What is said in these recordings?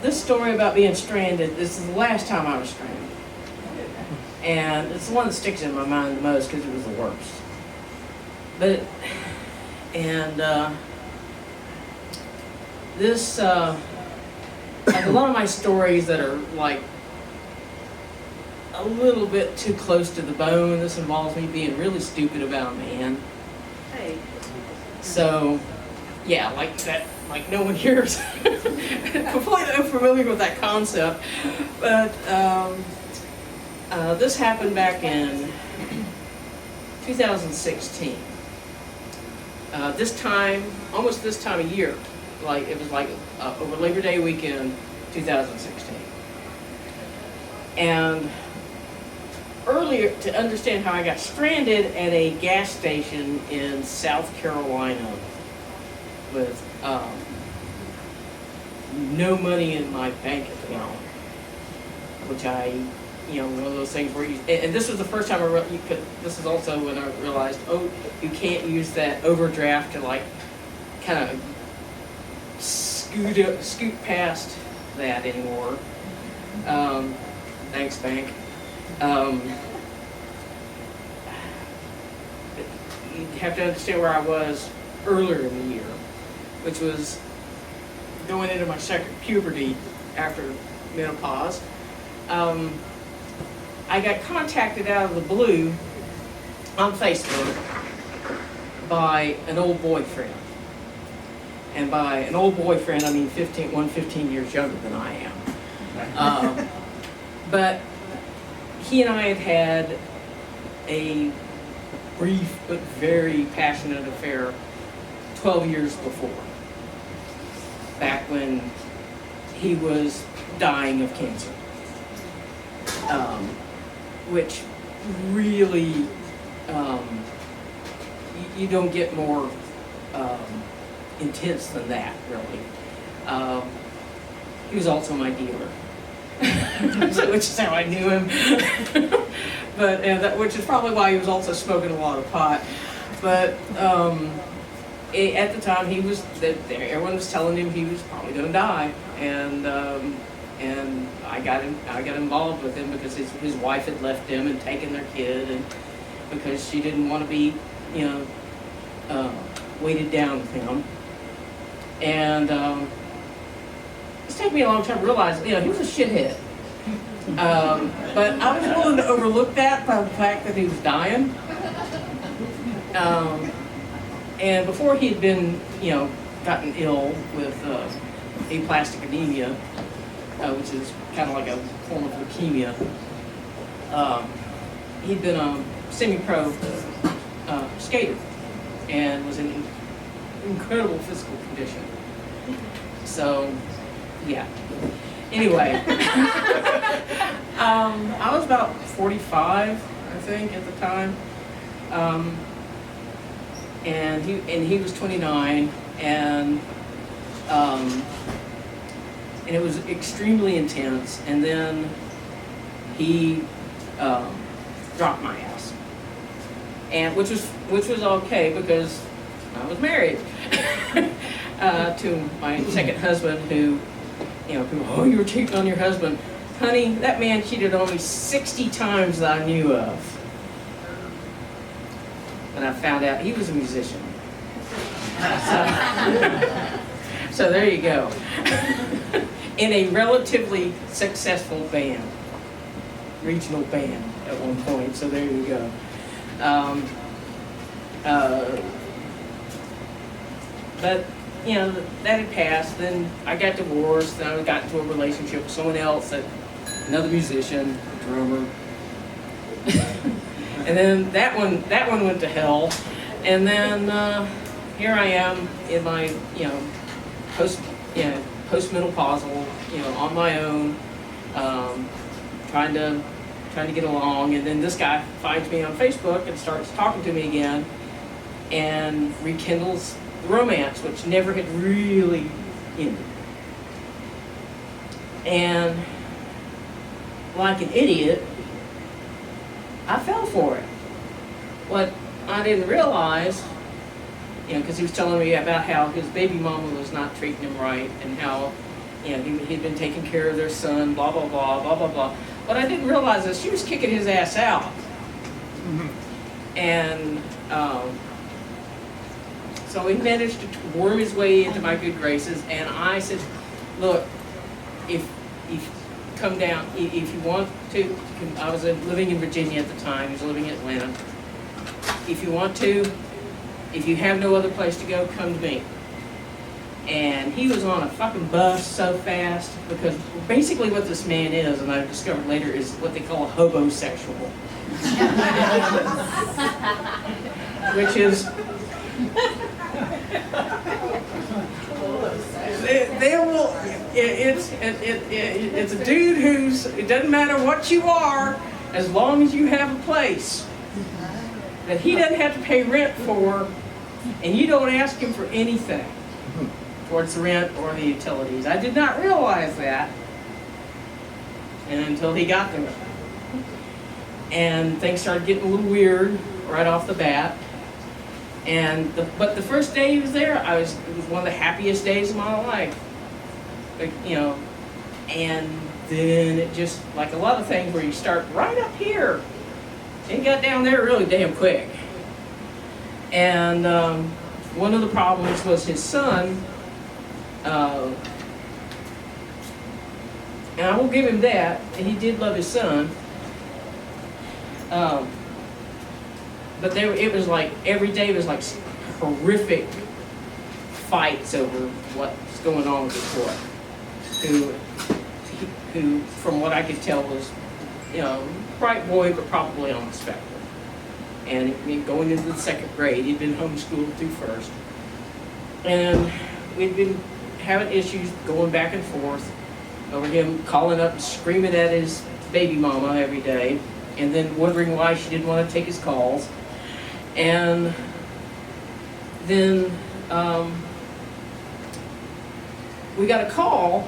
this story about being stranded, this is the last time I was stranded. And it's the one that sticks in my mind the most because it was the worst. But, and this, like a lot of my stories that are like a little bit too close to the bone, this involves me being really stupid about a man. Hey. So, yeah, like that, like no one here is completely unfamiliar with that concept. But this happened back in 2016. This time, almost this time of year, like it was like over Labor Day weekend, 2016. And earlier, to understand how I got stranded at a gas station in South Carolina with no money in my bank account, which one of those things where and this was the first time this is also when I realized, oh, you can't use that overdraft to like kind of scoot past that anymore. Thanks, bank. You have to understand where I was earlier in the year, which was going into my second puberty after menopause. I got contacted out of the blue on Facebook by an old boyfriend. And by an old boyfriend, I mean 15 years younger than I am. But he and I had had a brief but very passionate affair 12 years before, back when he was dying of cancer, which really, you don't get more intense than that, really. He was also my dealer. Which is how I knew him. But which is probably why he was also smoking a lot of pot. But at the time, everyone was telling him he was probably going to die, and I got involved with him because his wife had left him and taken their kid, and because she didn't want to be, weighted down with him. And it's taken me a long time to realize, he was a shithead. But I was willing to overlook that by the fact that he was dying. And before he had been, gotten ill with aplastic anemia, which is kind of like a form of leukemia, he'd been a semi-pro skater and was in incredible physical condition. So, yeah. Anyway, I was about 45, I think, at the time, and he was 29, and it was extremely intense. And then he dropped my ass, and which was okay because I was married to my second husband, who, people, oh, you were cheating on your husband. Honey, that man cheated on me 60 times that I knew of. And I found out he was a musician. So there you go. In a relatively successful band, regional band at one point, so there you go. But that had passed. Then I got divorced. Then I got into a relationship with someone else, another musician, drummer. And then that one went to hell. And then here I am in my postmenopausal, on my own, trying to get along. And then this guy finds me on Facebook and starts talking to me again, and rekindles romance, which never had really ended. And like an idiot, I fell for it. What I didn't realize, because he was telling me about how his baby mama was not treating him right, and how you know, he'd been taking care of their son, blah, blah, blah, blah, blah, blah. What I didn't realize is she was kicking his ass out. And so he managed to worm his way into my good graces, and I said, look, if come down, if you want to, I was living in Virginia at the time, he was living in Atlanta. If you want to, if you have no other place to go, come to me. And he was on a fucking bus so fast, because basically what this man is, and I discovered later, is what they call a hobosexual. Which is, it's a dude who's, it doesn't matter what you are, as long as you have a place that he doesn't have to pay rent for, and you don't ask him for anything towards the rent or the utilities. I did not realize that until he got there. And things started getting a little weird right off the bat. But the first day he was there, it was one of the happiest days of my life. Like, you know, and then it just, like a lot of things where you start right up here, and got down there really damn quick. And one of the problems was his son, and I will give him that, and he did love his son. But it was like, every day was like horrific fights over what's going on with his boy, who, from what I could tell, was, you know, bright boy, but probably on the spectrum. And going into the second grade, he'd been homeschooled through first. And we'd been having issues going back and forth over him calling up and screaming at his baby mama every day, and then wondering why she didn't want to take his calls. And then we got a call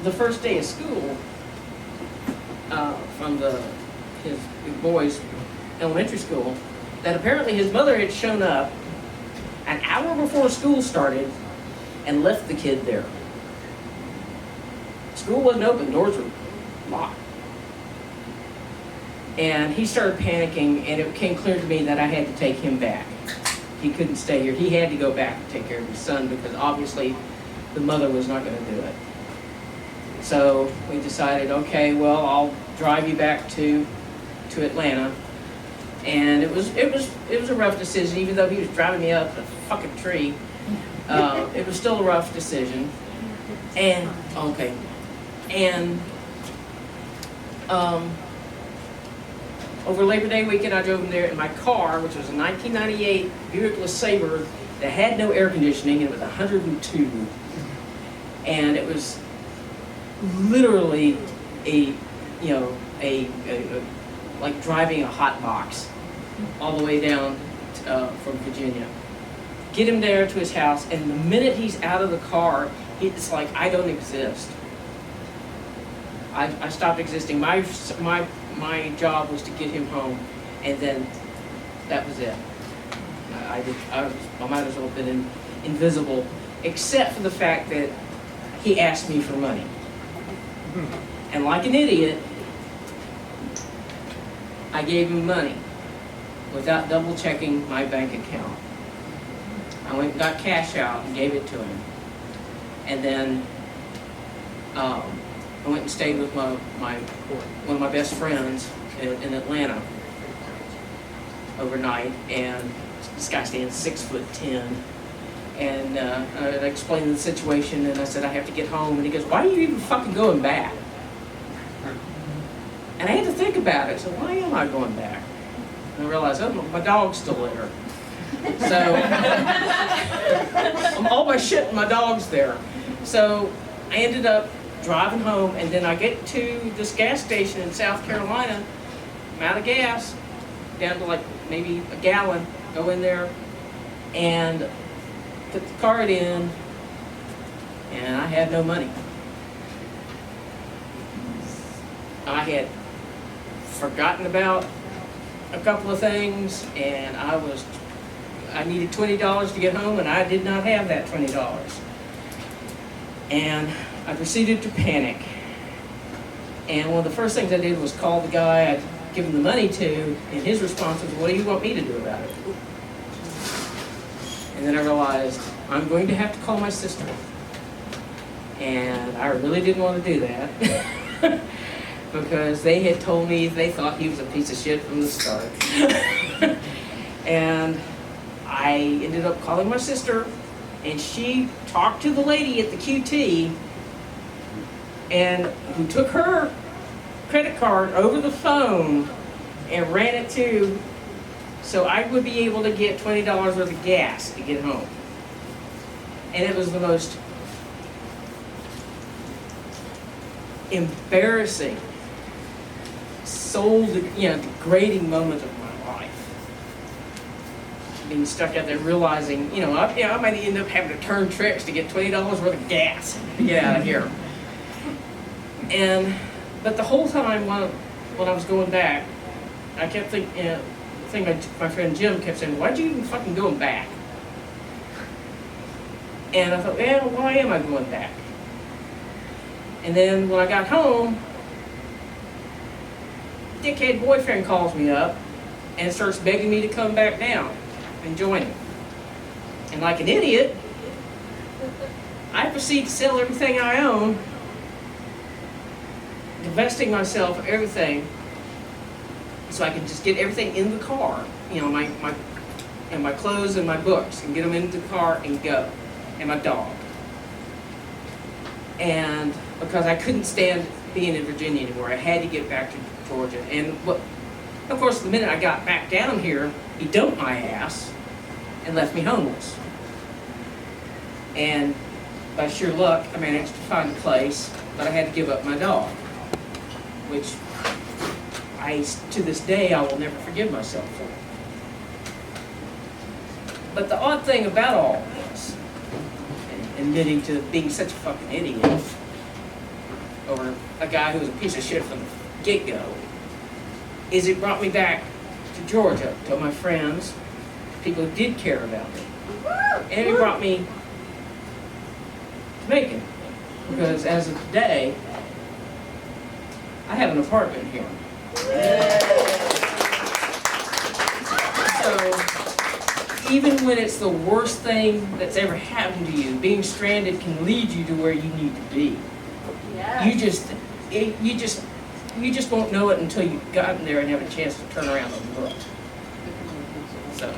the first day of school from his boy's elementary school, that apparently his mother had shown up an hour before school started and left the kid there. School wasn't open, doors were locked. And he started panicking, and it became clear to me that I had to take him back. He couldn't stay here. He had to go back and take care of his son, because obviously the mother was not going to do it. So we decided, okay, well, I'll drive you back to Atlanta. And it was a rough decision, even though he was driving me up a fucking tree. It was still a rough decision. And okay, and over Labor Day weekend, I drove him there in my car, which was a 1998 Buick LeSabre that had no air conditioning, and it was 102. And it was literally like driving a hot box all the way down from Virginia. Get him there to his house, and the minute he's out of the car, it's like I don't exist. I stopped existing. My job was to get him home, and then that was it. I might as well have been invisible, except for the fact that he asked me for money. And like an idiot, I gave him money without double checking my bank account. I went and got cash out and gave it to him. And then I went and stayed with one of my best friends in Atlanta overnight, and this guy stands 6'10", and I explained the situation, and I said I have to get home, and he goes, "Why are you even fucking going back?" And I had to think about it. So why am I going back? And I realized, oh, my dog's still there. So all my shit, my dog's there. So I ended up driving home, and then I get to this gas station in South Carolina. I'm out of gas, down to like maybe a gallon. Go in there and put the card in, and I had no money. I had forgotten about a couple of things, and I needed $20 to get home, and I did not have that $20. And I proceeded to panic. And one of the first things I did was call the guy I'd given the money to, and his response was, "What do you want me to do about it?" And then I realized, I'm going to have to call my sister. And I really didn't want to do that because they had told me they thought he was a piece of shit from the start. And I ended up calling my sister, and she talked to the lady at the QT, and who took her credit card over the phone and ran it to, so I would be able to get $20 worth of gas to get home. And it was the most embarrassing, degrading moment of my life. Being stuck out there realizing, I might end up having to turn tricks to get $20 worth of gas to get out of here. But the whole time when I was going back, I kept thinking, my friend Jim kept saying, "Why'd you even fucking going back?" And I thought, well, why am I going back? And then when I got home, dickhead boyfriend calls me up and starts begging me to come back down and join him. And like an idiot, I proceed to sell everything I own, divesting myself of everything so I could just get everything in the car, my clothes and my books, and get them into the car and go, and my dog. And because I couldn't stand being in Virginia anymore, I had to get back to Georgia. And of course, the minute I got back down here, he dumped my ass and left me homeless. And by sheer luck, I managed to find a place, but I had to give up my dog, which to this day, I will never forgive myself for. But the odd thing about all this, admitting to being such a fucking idiot, or a guy who was a piece of shit from the get-go, is it brought me back to Georgia, to my friends, people who did care about me. And it brought me to Macon, because as of today, I have an apartment here. So, even when it's the worst thing that's ever happened to you, being stranded can lead you to where you need to be. Yeah. You just won't know it until you've gotten there and have a chance to turn around and look. So.